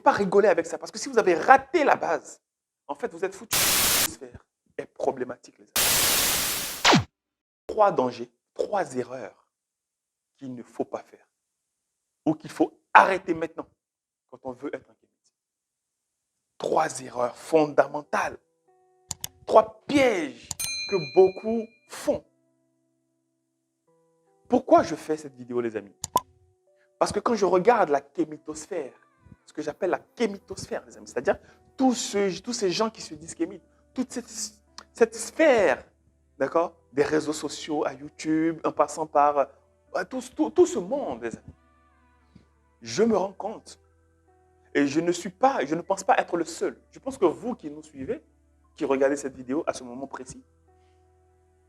pas rigoler avec ça, parce que si vous avez raté la base, en fait, vous êtes foutu. Sphère est problématique, les amis. 3 dangers, 3 erreurs qu'il ne faut pas faire, ou qu'il faut arrêter maintenant quand on veut être un kémite. 3 erreurs fondamentales, 3 pièges que beaucoup font. Pourquoi je fais cette vidéo, les amis? Parce que quand je regarde la kémitosphère, ce que j'appelle la kémitosphère, les amis, c'est-à-dire tous ces gens qui se disent kémites, toute cette sphère, d'accord, des réseaux sociaux, à YouTube, en passant par tout ce monde, les amis, je me rends compte, et je ne pense pas être le seul. Je pense que vous qui nous suivez, qui regardez cette vidéo à ce moment précis,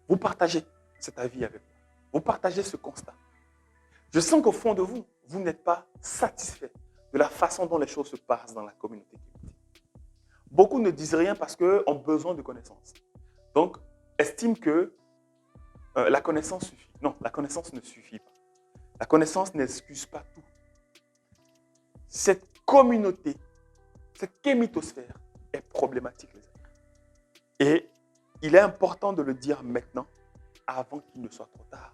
vous partagez cet avis avec moi. Vous partagez ce constat. Je sens qu'au fond de vous, vous n'êtes pas satisfait de la façon dont les choses se passent dans la communauté kémite. Beaucoup ne disent rien parce qu'ils ont besoin de connaissances. Donc, estiment que la connaissance suffit. Non, la connaissance ne suffit pas. La connaissance n'excuse pas tout. Cette communauté, cette kémitosphère est problématique, les amis. Et il est important de le dire maintenant, avant qu'il ne soit trop tard.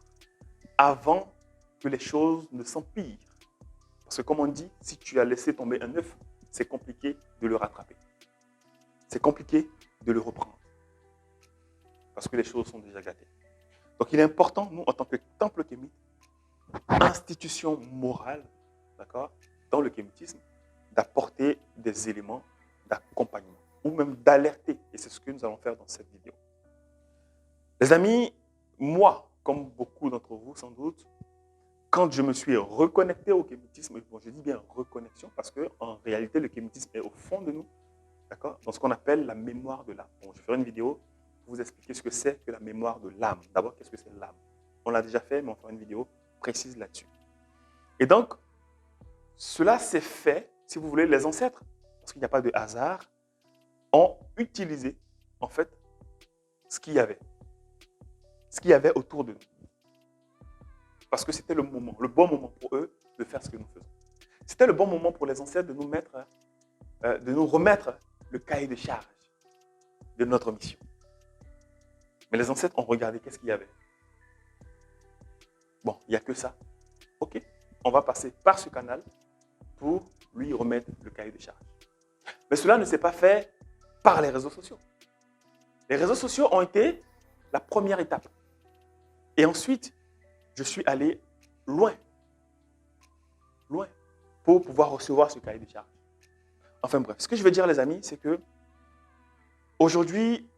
Avant que les choses ne s'empirent. Parce que comme on dit, si tu as laissé tomber un œuf, c'est compliqué de le rattraper. C'est compliqué de le reprendre. Parce que les choses sont déjà gâtées. Donc il est important, nous, en tant que temple kémite, institution morale, d'accord, dans le kémitisme, d'apporter des éléments d'accompagnement ou même d'alerter. Et c'est ce que nous allons faire dans cette vidéo. Les amis, moi, comme beaucoup d'entre vous sans doute, quand je me suis reconnecté au kémitisme, bon, je dis bien reconnexion parce qu'en réalité, le kémitisme est au fond de nous, d'accord, dans ce qu'on appelle la mémoire de l'âme. Bon, je ferai une vidéo pour vous expliquer ce que c'est que la mémoire de l'âme. D'abord, qu'est-ce que c'est l'âme? On l'a déjà fait, mais on fera une vidéo précise là-dessus. Et donc, cela s'est fait, si vous voulez, les ancêtres, parce qu'il n'y a pas de hasard, ont utilisé, en fait, ce qu'il y avait autour de nous. Parce que c'était le moment, le bon moment pour eux de faire ce que nous faisons. C'était le bon moment pour les ancêtres de nous remettre le cahier de charge de notre mission. Mais les ancêtres ont regardé qu'est-ce qu'il y avait. Bon, il n'y a que ça. Ok, on va passer par ce canal pour lui remettre le cahier de charge. Mais cela ne s'est pas fait par les réseaux sociaux. Les réseaux sociaux ont été la première étape. Et ensuite, je suis allé loin, pour pouvoir recevoir ce cahier de charge. Enfin bref, ce que je veux dire, les amis, c'est que aujourd'hui,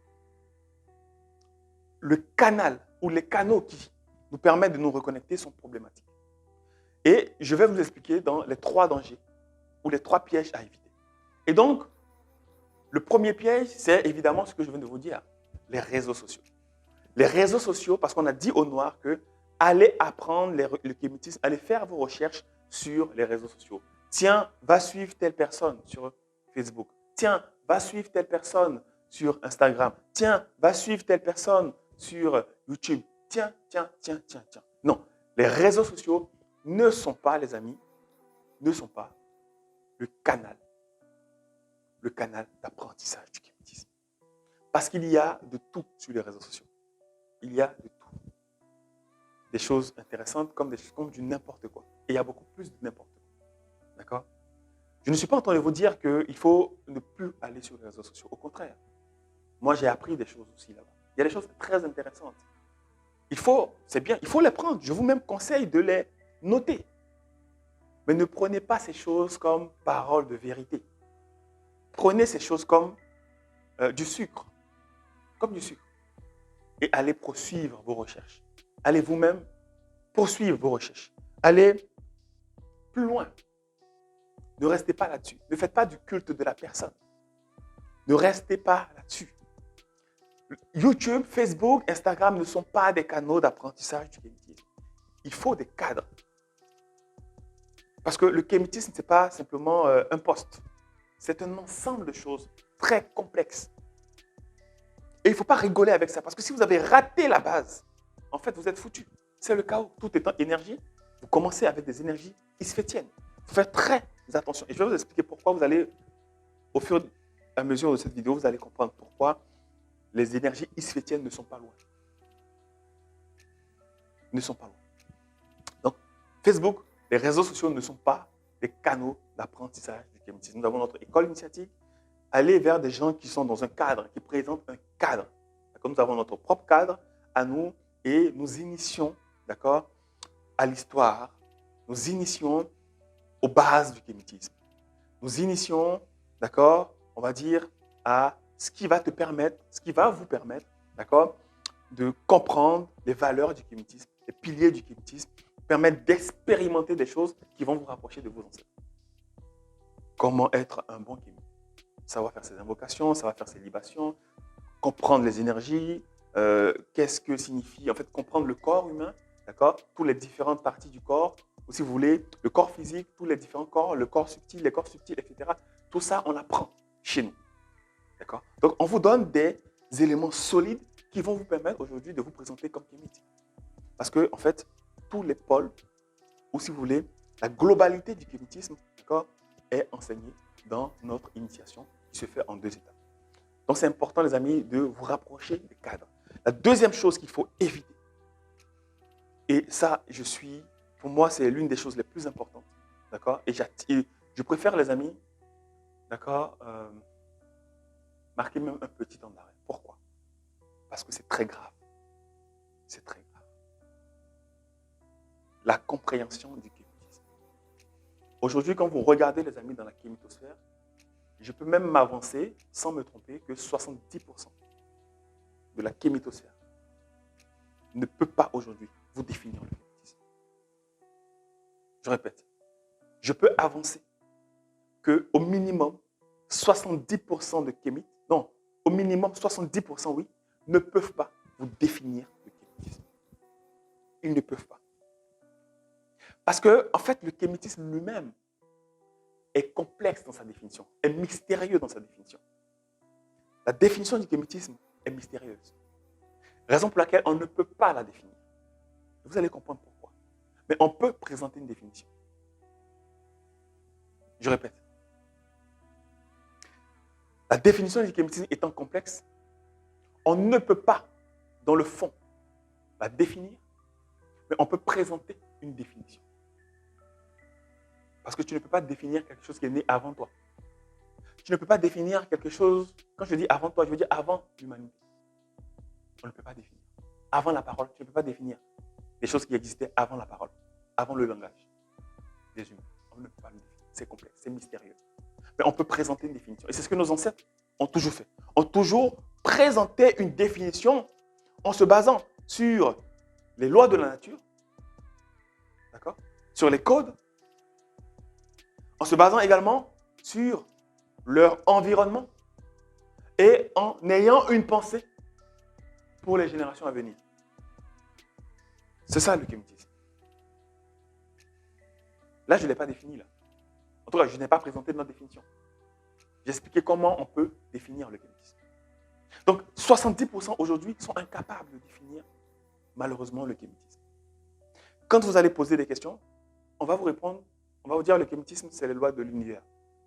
le canal ou les canaux qui nous permettent de nous reconnecter sont problématiques. Et je vais vous expliquer dans les 3 dangers ou les 3 pièges à éviter. Et donc, le premier piège, c'est évidemment ce que je viens de vous dire, les réseaux sociaux. Les réseaux sociaux, parce qu'on a dit aux Noirs que allez apprendre le kémitisme, allez faire vos recherches sur les réseaux sociaux. Tiens, va suivre telle personne sur Facebook. Tiens, va suivre telle personne sur Instagram. Tiens, va suivre telle personne sur YouTube. Tiens. Non, les réseaux sociaux ne sont pas, les amis, ne sont pas le canal d'apprentissage du kémitisme. Parce qu'il y a de tout sur les réseaux sociaux. Il y a de tout. Des choses intéressantes comme du n'importe quoi. Et il y a beaucoup plus de n'importe quoi. D'accord? Je ne suis pas en train de vous dire qu'il faut ne plus aller sur les réseaux sociaux. Au contraire. Moi, j'ai appris des choses aussi là-bas. Il y a des choses très intéressantes. C'est bien, il faut les prendre. Je vous même conseille de les noter. Mais ne prenez pas ces choses comme parole de vérité. Prenez ces choses comme du sucre. Comme du sucre. Et allez poursuivre vos recherches. Allez vous-même poursuivre vos recherches. Allez plus loin. Ne restez pas là-dessus. Ne faites pas du culte de la personne. Ne restez pas là-dessus. YouTube, Facebook, Instagram ne sont pas des canaux d'apprentissage du kémitisme. Il faut des cadres. Parce que le kémitisme, ce n'est pas simplement un poste. C'est un ensemble de choses très complexes. Et il ne faut pas rigoler avec ça. Parce que si vous avez raté la base, en fait, vous êtes foutu. C'est le chaos. Tout étant énergie, vous commencez avec des énergies isfétiennes. Il faut faire très, attention. Et je vais vous expliquer pourquoi vous allez, au fur et à mesure de cette vidéo, vous allez comprendre pourquoi les énergies isfétiennes ne sont pas loin. Ne sont pas loin. Donc, Facebook, les réseaux sociaux ne sont pas des canaux d'apprentissage du kémitisme. Nous avons notre école initiatique. Aller vers des gens qui sont dans un cadre, qui présentent un cadre. Nous avons notre propre cadre à nous et nous initions, d'accord, à l'histoire. Nous initions aux bases du kémitisme. Nous initions, d'accord, on va dire, à ce qui va te permettre, ce qui va vous permettre, d'accord, de comprendre les valeurs du kémitisme, les piliers du kémitisme, permettre d'expérimenter des choses qui vont vous rapprocher de vos ancêtres. Comment être un bon kémite? Savoir faire ses invocations, savoir faire ses libations, comprendre les énergies, qu'est-ce que signifie, en fait, comprendre le corps humain, d'accord, toutes les différentes parties du corps, ou si vous voulez, le corps physique, tous les différents corps, le corps subtil, les corps subtils, etc. Tout ça, on apprend chez nous, d'accord. Donc, on vous donne des éléments solides qui vont vous permettre aujourd'hui de vous présenter comme kémite. Parce que, en fait, tous les pôles, ou si vous voulez, la globalité du kémitisme, d'accord, est enseignée dans notre initiation qui se fait en 2 étapes. Donc, c'est important, les amis, de vous rapprocher des cadres. La deuxième chose qu'il faut éviter, et ça, pour moi, c'est l'une des choses les plus importantes, d'accord, et je préfère, les amis, d'accord, marquer même un petit temps d'arrêt. Pourquoi? Parce que c'est très grave. C'est très grave. La compréhension du kémitisme. Aujourd'hui, quand vous regardez, les amis, dans la kémitosphère, je peux même m'avancer, sans me tromper, que 70% de la kémitosphère ne peut pas aujourd'hui vous définir le kémitisme. Je répète, je peux avancer qu'au minimum 70% de kémites, non, au minimum 70%, oui, ne peuvent pas vous définir le kémitisme. Ils ne peuvent pas. Parce que, en fait, le kémitisme lui-même est complexe dans sa définition, est mystérieux dans sa définition. La définition du kémitisme est mystérieuse. Raison pour laquelle on ne peut pas la définir. Vous allez comprendre pourquoi. Mais on peut présenter une définition. Je répète. La définition du kémitisme étant complexe, on ne peut pas, dans le fond, la définir, mais on peut présenter une définition. Parce que tu ne peux pas définir quelque chose qui est né avant toi. Tu ne peux pas définir quelque chose, quand je dis avant toi, je veux dire avant l'humanité. On ne peut pas définir. Avant la parole, tu ne peux pas définir des choses qui existaient avant la parole, avant le langage des humains. On ne peut pas le définir. C'est complexe, c'est mystérieux. Mais on peut présenter une définition. Et c'est ce que nos ancêtres ont toujours fait. Ont toujours présenté une définition en se basant sur les lois de la nature, d'accord, sur les codes, en se basant également sur leur environnement et en ayant une pensée pour les générations à venir. C'est ça le kémitisme. Là, je ne l'ai pas défini. Là. En tout cas, je n'ai pas présenté de notre définition. J'ai expliqué comment on peut définir le kémitisme. Donc, 70% aujourd'hui sont incapables de définir, malheureusement, le kémitisme. Quand vous allez poser des questions, on va vous répondre, on va vous dire le kémitisme, c'est les lois de l'univers,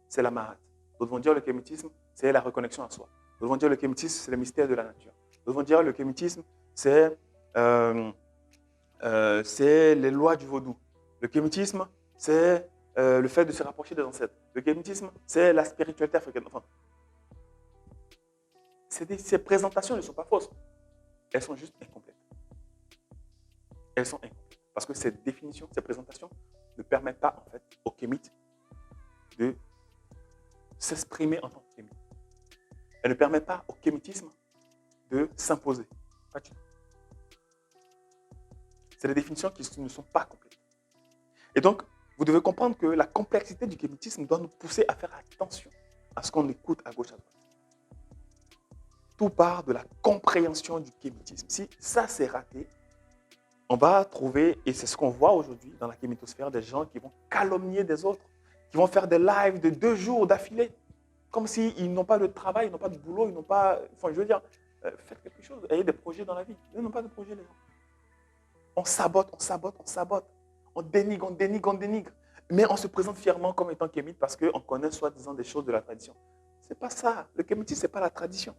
c'est la Mahat. D'autres vont dire le kémitisme, c'est la reconnexion à soi. D'autres vont dire le kémitisme, c'est le mystère de la nature. D'autres vont dire le kémitisme, c'est les lois du vaudou. Le kémitisme, c'est le fait de se rapprocher des ancêtres. Le kémitisme, c'est la spiritualité africaine. Enfin, ces présentations ne sont pas fausses. Elles sont juste incomplètes. Elles sont incomplètes. Parce que ces définitions, ces présentations ne permettent pas, en fait, aux kémites de s'exprimer en tant que kémite. Elles ne permettent pas au kémitisme de s'imposer. Pas du tout. C'est des définitions qui ne sont pas complètes. Et donc, vous devez comprendre que la complexité du kémitisme doit nous pousser à faire attention à ce qu'on écoute à gauche, à droite. Tout part de la compréhension du kémitisme. Si ça c'est raté, on va trouver, et c'est ce qu'on voit aujourd'hui dans la kémitosphère, des gens qui vont calomnier des autres, qui vont faire des lives de 2 jours d'affilée, comme s'ils n'ont pas de travail, ils n'ont pas de boulot, ils n'ont pas... Enfin, je veux dire, faites quelque chose, ayez des projets dans la vie. Ils n'ont pas de projet, les gens. On sabote, on sabote, on sabote. On dénigre, on dénigre, on dénigre. Mais on se présente fièrement comme étant kémite parce qu'on connaît soi-disant des choses de la tradition. Ce n'est pas ça. Le kémitisme, ce n'est pas la tradition.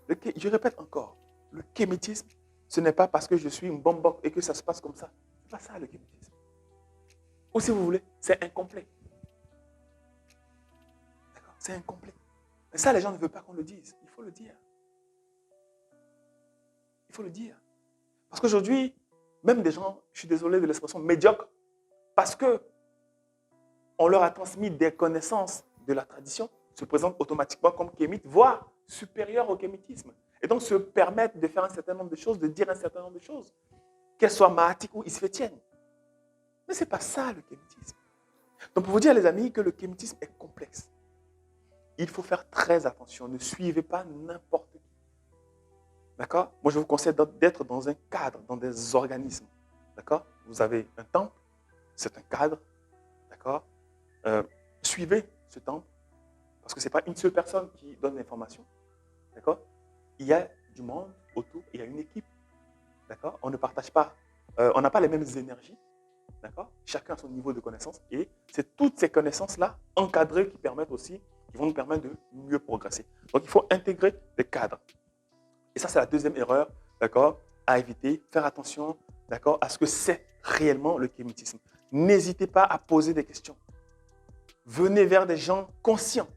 Je répète encore, le kémitisme, ce n'est pas parce que je suis une bombe et que ça se passe comme ça. Ce n'est pas ça le kémitisme. Ou si vous voulez, c'est incomplet. D'accord? C'est incomplet. Mais ça, les gens ne veulent pas qu'on le dise. Il faut le dire. Il faut le dire. Parce qu'aujourd'hui, même des gens, je suis désolé de l'expression, médiocres, parce que on leur a transmis des connaissances de la tradition, se présentent automatiquement comme kémites, voire supérieurs au kémitisme. Et donc se permettent de faire un certain nombre de choses, de dire un certain nombre de choses, qu'elles soient mahatiques ou isfétiennes. Mais ce n'est pas ça le kémitisme. Donc pour vous dire les amis que le kémitisme est complexe, il faut faire très attention, ne suivez pas n'importe qui. D'accord? Moi je vous conseille d'être dans un cadre, dans des organismes. D'accord? Vous avez un temple, c'est un cadre. D'accord? Suivez ce temple, parce que ce n'est pas une seule personne qui donne l'information. D'accord? Il y a du monde autour, il y a une équipe. D'accord? On ne partage pas, on n'a pas les mêmes énergies. D'accord? Chacun a son niveau de connaissance. Et c'est toutes ces connaissances-là, encadrées, qui vont nous permettre de mieux progresser. Donc, il faut intégrer des cadres. Et ça, c'est la deuxième erreur, d'accord, à éviter. Faire attention, d'accord, à ce que c'est réellement le kémitisme. N'hésitez pas à poser des questions. Venez vers des gens conscients.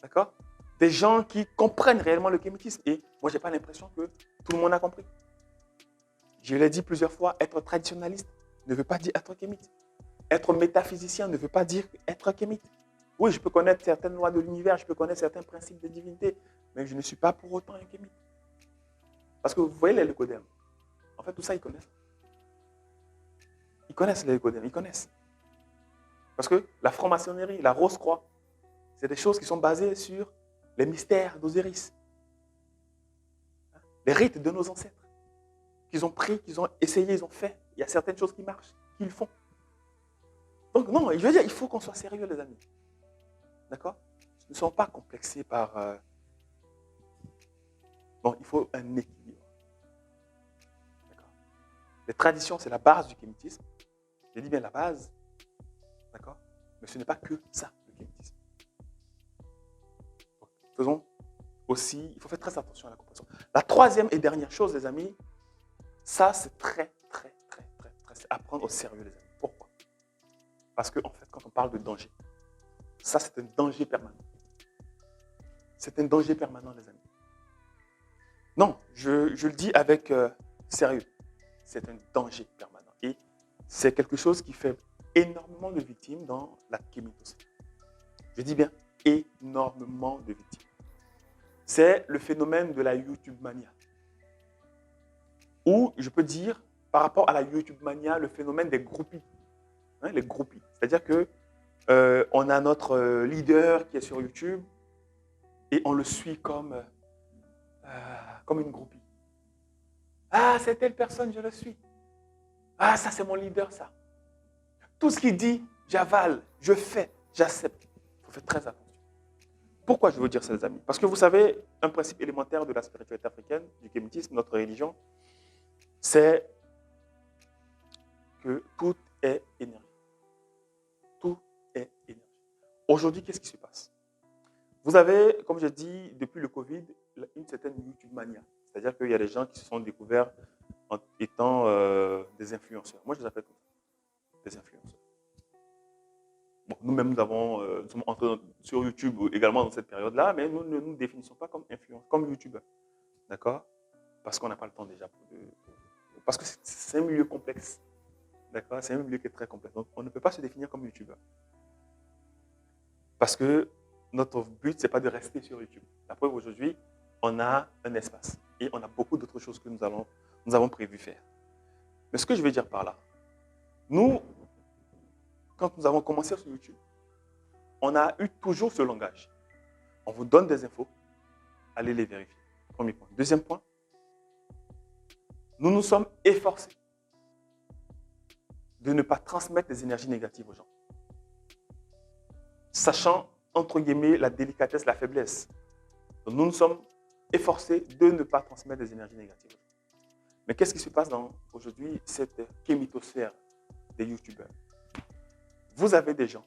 D'accord? Des gens qui comprennent réellement le kémitisme. Et moi, je n'ai pas l'impression que tout le monde a compris. Je l'ai dit plusieurs fois, être traditionnaliste ne veut pas dire être kémite. Être métaphysicien ne veut pas dire être kémite. Oui, je peux connaître certaines lois de l'univers, je peux connaître certains principes de divinité, mais je ne suis pas pour autant un kémite. Parce que vous voyez les leucodèmes. En fait, tout ça, ils connaissent. Ils connaissent les leucodèmes, ils connaissent. Parce que la franc-maçonnerie, la Rose-Croix, c'est des choses qui sont basées sur les mystères d'Osiris. Les rites de nos ancêtres. Qu'ils ont pris, qu'ils ont essayé, ils ont fait. Il y a certaines choses qui marchent, qu'ils font. Donc non, je veux dire, il faut qu'on soit sérieux, les amis. D'accord? Ne soyons pas complexés par... Bon, il faut un équilibre. D'accord? Les traditions, c'est la base du kémitisme. Je dis bien la base. D'accord? Mais ce n'est pas que ça, le kémitisme. Donc, faisons aussi, il faut faire très attention à la compréhension. La troisième et dernière chose, les amis, ça, c'est très, c'est à prendre au sérieux, les amis. Pourquoi? Parce qu'en fait, quand on parle de danger, ça, c'est un danger permanent. C'est un danger permanent, les amis. Non, je le dis avec sérieux. C'est un danger permanent. Et c'est quelque chose qui fait énormément de victimes dans la kémitosphère. Je dis bien énormément de victimes. C'est le phénomène de la YouTube mania. Ou je peux dire, par rapport à la YouTube mania, le phénomène des groupies. Hein, les groupies. C'est-à-dire que on a notre leader qui est sur YouTube et on le suit comme une groupie. Ah, c'est telle personne, je le suis. Ah, ça c'est mon leader, ça. Tout ce qu'il dit, j'avale, je fais, j'accepte. Il faut faire très attention. Pourquoi je veux dire ça, les amis? Parce que vous savez, un principe élémentaire de la spiritualité africaine, du kémitisme, notre religion, c'est que tout est énergie. Tout est énergie. Aujourd'hui, qu'est-ce qui se passe? Vous avez, comme je dis, depuis le Covid, une certaine YouTube mania. C'est-à-dire qu'il y a des gens qui se sont découverts en étant des influenceurs. Moi, je les appelle comme ça, des influenceurs. Bon, nous-mêmes, nous sommes entrés sur YouTube également dans cette période-là, mais nous ne nous définissons pas comme influenceurs, comme YouTubeurs. D'accord? Parce qu'on n'a pas le temps déjà. Parce que c'est un milieu complexe. D'accord? C'est un milieu qui est très complexe. Donc, on ne peut pas se définir comme YouTubeur. Parce que notre but, ce n'est pas de rester sur YouTube. La preuve, aujourd'hui, on a un espace. Et on a beaucoup d'autres choses que nous avons prévu faire. Mais ce que je veux dire par là, nous, quand nous avons commencé sur YouTube, on a eu toujours ce langage. On vous donne des infos, allez les vérifier. Premier point. Deuxième point, nous nous sommes efforcés de ne pas transmettre des énergies négatives aux gens. Sachant, entre guillemets, la délicatesse, la faiblesse. Donc, nous nous sommes efforcés de ne pas transmettre des énergies négatives. Mais qu'est-ce qui se passe dans aujourd'hui cette kémitosphère des youtubeurs? Vous avez des gens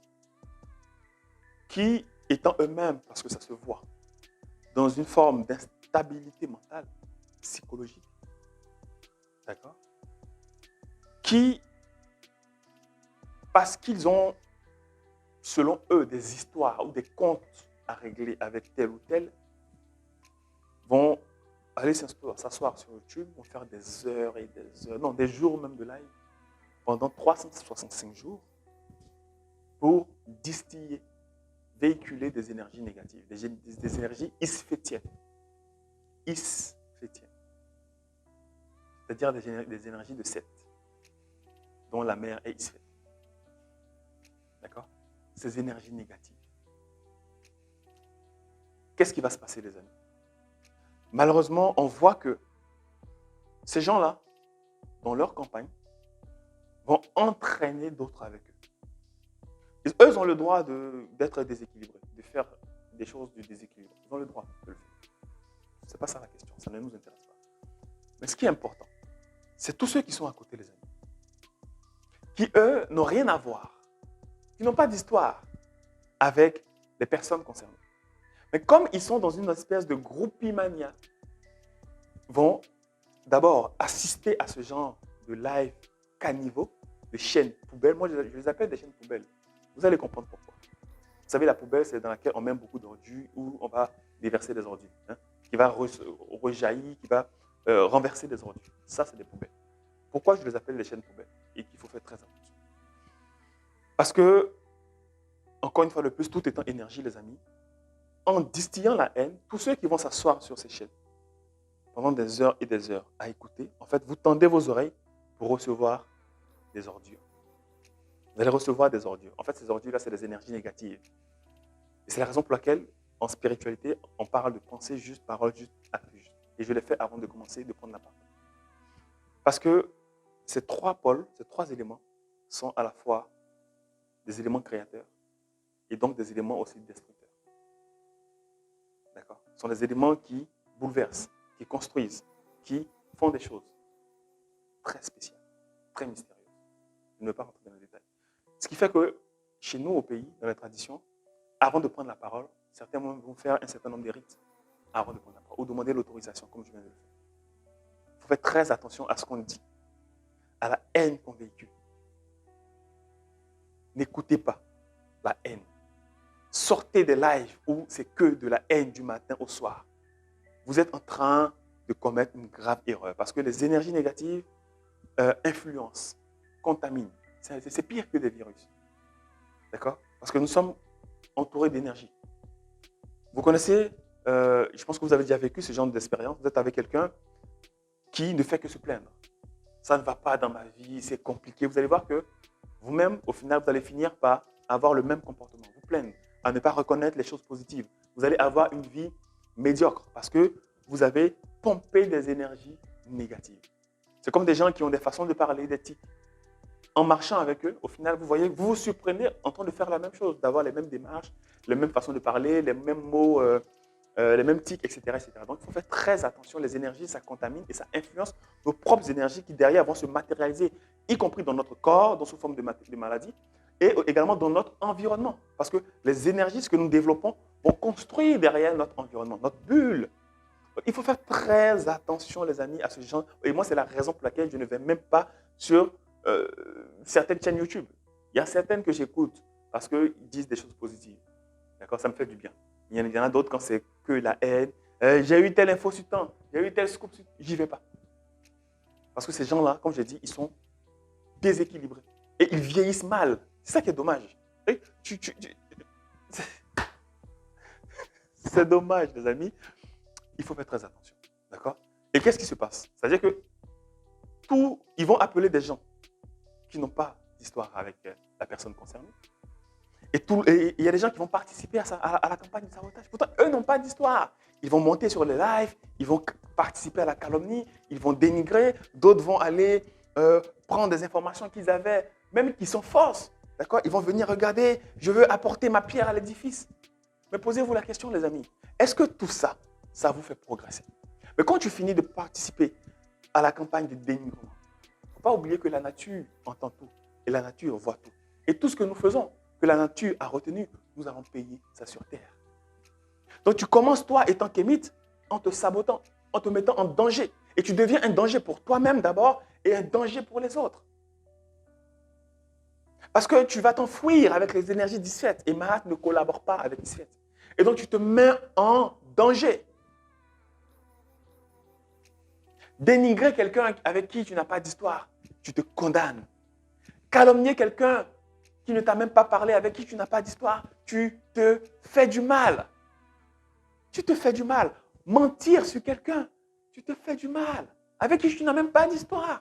qui, étant eux-mêmes, parce que ça se voit, dans une forme d'instabilité mentale, psychologique, d'accord, qui, parce qu'ils ont, selon eux, des histoires ou des comptes à régler avec tel ou tel, vont aller s'asseoir sur YouTube, vont faire des heures et des heures, non, des jours même de live, pendant 365 jours, pour distiller, véhiculer des énergies négatives, des énergies isfétiennes. Isfétiennes. C'est-à-dire des énergies de Seth, dont la mère est Isfét. D'accord? Ces énergies négatives. Qu'est-ce qui va se passer, les amis? Malheureusement, on voit que ces gens-là, dans leur campagne, vont entraîner d'autres avec eux. Eux, ils ont le droit d'être déséquilibrés, de faire des choses de déséquilibre. Ils ont le droit de le faire. Ce n'est pas ça la question, ça ne nous intéresse pas. Mais ce qui est important, c'est tous ceux qui sont à côté, les amis, qui, eux, n'ont rien à voir, qui n'ont pas d'histoire avec les personnes concernées. Mais comme ils sont dans une espèce de groupimania, vont d'abord assister à ce genre de live caniveau, de chaînes poubelles. Moi, je les appelle des chaînes poubelles. Vous allez comprendre pourquoi. Vous savez, la poubelle, c'est dans laquelle on met beaucoup d'ordures, où on va déverser des ordures, qui va rejaillir, qui va renverser des ordures. Ça, c'est des poubelles. Pourquoi je les appelle les chaînes poubelles et qu'il faut faire très attention? Parce que, encore une fois de plus, tout étant énergie, les amis, en distillant la haine, tous ceux qui vont s'asseoir sur ces chaînes pendant des heures et des heures à écouter, en fait, vous tendez vos oreilles pour recevoir des ordures. Vous allez recevoir des ordures. En fait, ces ordures-là, c'est des énergies négatives. Et c'est la raison pour laquelle, en spiritualité, on parle de pensée juste, parole juste, acte juste. Et je l'ai fait avant de commencer de prendre la parole. Parce que ces trois pôles, ces trois éléments, sont à la fois des éléments créateurs et donc des éléments aussi destructeurs. D'accord? Ce sont des éléments qui bouleversent, qui construisent, qui font des choses très spéciales, très mystérieuses. Je ne vais pas rentrer dans les détails. Ce qui fait que chez nous, au pays, dans la tradition, avant de prendre la parole, certains vont faire un certain nombre de rites avant de prendre la parole ou demander l'autorisation, comme je viens de le faire. Il faut faire très attention à ce qu'on dit, à la haine qu'on véhicule. N'écoutez pas la haine. Sortez des lives où c'est que de la haine du matin au soir. Vous êtes en train de commettre une grave erreur parce que les énergies négatives influencent, contaminent. C'est pire que des virus. D'accord? Parce que nous sommes entourés d'énergie. Vous connaissez, je pense que vous avez déjà vécu ce genre d'expérience. Vous êtes avec quelqu'un qui ne fait que se plaindre. Ça ne va pas dans ma vie, c'est compliqué. Vous allez voir que vous-même, au final, vous allez finir par avoir le même comportement. Vous plaindre, à ne pas reconnaître les choses positives. Vous allez avoir une vie médiocre parce que vous avez pompé des énergies négatives. C'est comme des gens qui ont des façons de parler, des tics. En marchant avec eux, au final, vous voyez, vous vous surprenez en train de faire la même chose, d'avoir les mêmes démarches, les mêmes façons de parler, les mêmes mots, les mêmes tics, etc., etc. Donc, il faut faire très attention. Les énergies, ça contamine et ça influence nos propres énergies qui, derrière, vont se matérialiser, y compris dans notre corps, dans sous forme de maladie, et également dans notre environnement. Parce que les énergies, ce que nous développons, vont construire derrière notre environnement, notre bulle. Il faut faire très attention, les amis, à ce genre. Et moi, c'est la raison pour laquelle je ne vais même pas sur certaines chaînes YouTube. Il y a certaines que j'écoute parce qu'ils disent des choses positives. D'accord? Ça me fait du bien. Il y en a d'autres quand c'est que la haine. J'ai eu telle info sur temps, j'ai eu tel scoop, j'y vais pas. Parce que ces gens-là, comme j'ai dit, ils sont déséquilibrés. Et ils vieillissent mal. C'est ça qui est dommage. C'est dommage, les amis. Il faut faire très attention. D'accord? Et qu'est-ce qui se passe? C'est-à-dire que ils vont appeler des gens qui n'ont pas d'histoire avec la personne concernée. Et il y a des gens qui vont participer à la campagne de sabotage. Pourtant, eux n'ont pas d'histoire. Ils vont monter sur les lives, ils vont participer à la calomnie, ils vont dénigrer. D'autres vont aller prendre des informations qu'ils avaient, même qui sont fausses. D'accord? Ils vont venir regarder, je veux apporter ma pierre à l'édifice. Mais posez-vous la question, les amis. Est-ce que tout ça, ça vous fait progresser? Mais quand tu finis de participer à la campagne de dénigrement. Il ne faut pas oublier que la nature entend tout et la nature voit tout. Et tout ce que nous faisons, que la nature a retenu, nous allons payer ça sur terre. Donc tu commences, toi, étant kémite, en te sabotant, en te mettant en danger. Et tu deviens un danger pour toi-même d'abord et un danger pour les autres. Parce que tu vas t'enfuir avec les énergies disfaites. Et Mahat ne collabore pas avec disfaites. Et donc tu te mets en danger. Dénigrer quelqu'un avec qui tu n'as pas d'histoire, tu te condamnes. Calomnier quelqu'un qui ne t'a même pas parlé, avec qui tu n'as pas d'histoire, tu te fais du mal. Tu te fais du mal. Mentir sur quelqu'un, tu te fais du mal. Avec qui tu n'as même pas d'histoire.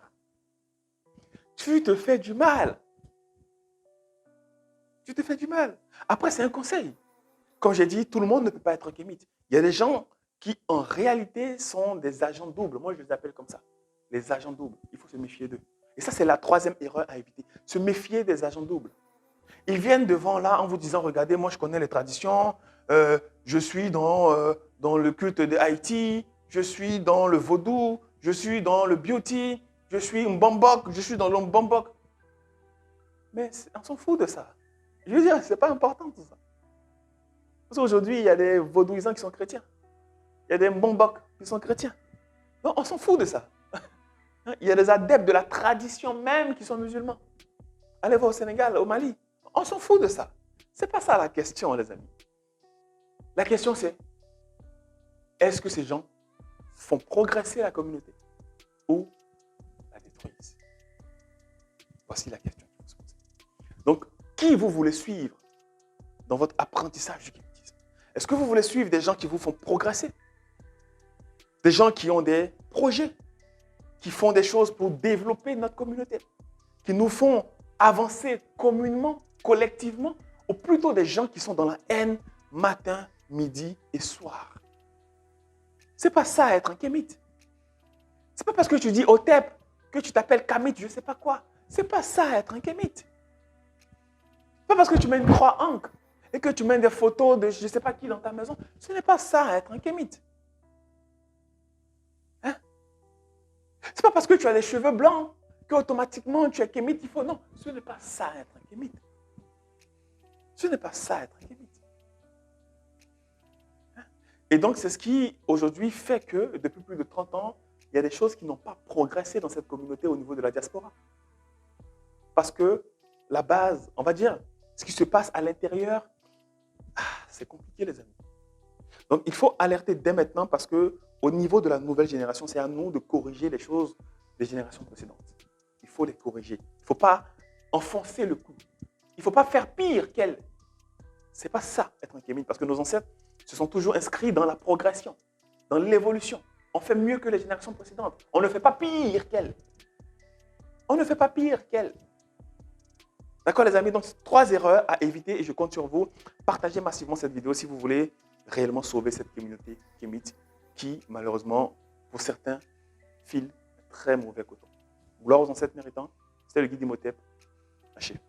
Tu te fais du mal. Tu te fais du mal. Après, c'est un conseil. Comme j'ai dit, tout le monde ne peut pas être un kémite. Il y a des gens qui, en réalité, sont des agents doubles. Moi, je les appelle comme ça. Les agents doubles. Il faut se méfier d'eux. Et ça, c'est la troisième erreur à éviter. Se méfier des agents doubles. Ils viennent devant là en vous disant, regardez, moi, je connais les traditions. Je suis dans le culte de Haïti. Je suis dans le vaudou. Je suis dans le beauty. Je suis Mbambok. Je suis dans l'Mbambok. Mais on s'en fout de ça. Je veux dire, ce n'est pas important tout ça. Parce qu'aujourd'hui, il y a des vaudouisants qui sont chrétiens. Il y a des Mbambok qui sont chrétiens. Non, on s'en fout de ça. Il y a des adeptes de la tradition même qui sont musulmans. Allez voir au Sénégal, au Mali. On s'en fout de ça. Ce n'est pas ça la question, les amis. La question, c'est est-ce que ces gens font progresser la communauté ou la détruisent? Voici la question qu'il faut se poser. Donc, qui vous voulez suivre dans votre apprentissage du kémitisme? Est-ce que vous voulez suivre des gens qui vous font progresser? Des gens qui ont des projets, qui font des choses pour développer notre communauté, qui nous font avancer communément, collectivement, ou plutôt des gens qui sont dans la haine matin, midi et soir? Ce n'est pas ça être un kémite. Ce n'est pas parce que tu dis Otep que tu t'appelles Kamite, je ne sais pas quoi. Ce n'est pas ça être un kémite. Ce n'est pas parce que tu mets une croix ankh et que tu mets des photos de je ne sais pas qui dans ta maison. Ce n'est pas ça être un kémite. Hein? Ce n'est pas parce que tu as les cheveux blancs qu'automatiquement tu es kémite. Il faut... Non, ce n'est pas ça être un kémite. Ce n'est pas ça être un kémite. Et donc, c'est ce qui, aujourd'hui, fait que, depuis plus de 30 ans, il y a des choses qui n'ont pas progressé dans cette communauté au niveau de la diaspora. Parce que la base, on va dire, ce qui se passe à l'intérieur, c'est compliqué, les amis. Donc, il faut alerter dès maintenant parce qu'au niveau de la nouvelle génération, c'est à nous de corriger les choses des générations précédentes. Il faut les corriger. Il ne faut pas enfoncer le clou. Il ne faut pas faire pire qu'elle. Ce n'est pas ça, être un kémite, parce que nos ancêtres se sont toujours inscrits dans la progression, dans l'évolution. On fait mieux que les générations précédentes. On ne fait pas pire qu'elles. On ne fait pas pire qu'elles. D'accord, les amis? Donc, 3 erreurs à éviter et je compte sur vous. Partagez massivement cette vidéo si vous voulez réellement sauver cette communauté kémite qui, malheureusement, pour certains, file un très mauvais coton. Gloire aux ancêtres méritants. C'était le guide Imhotep. Haché.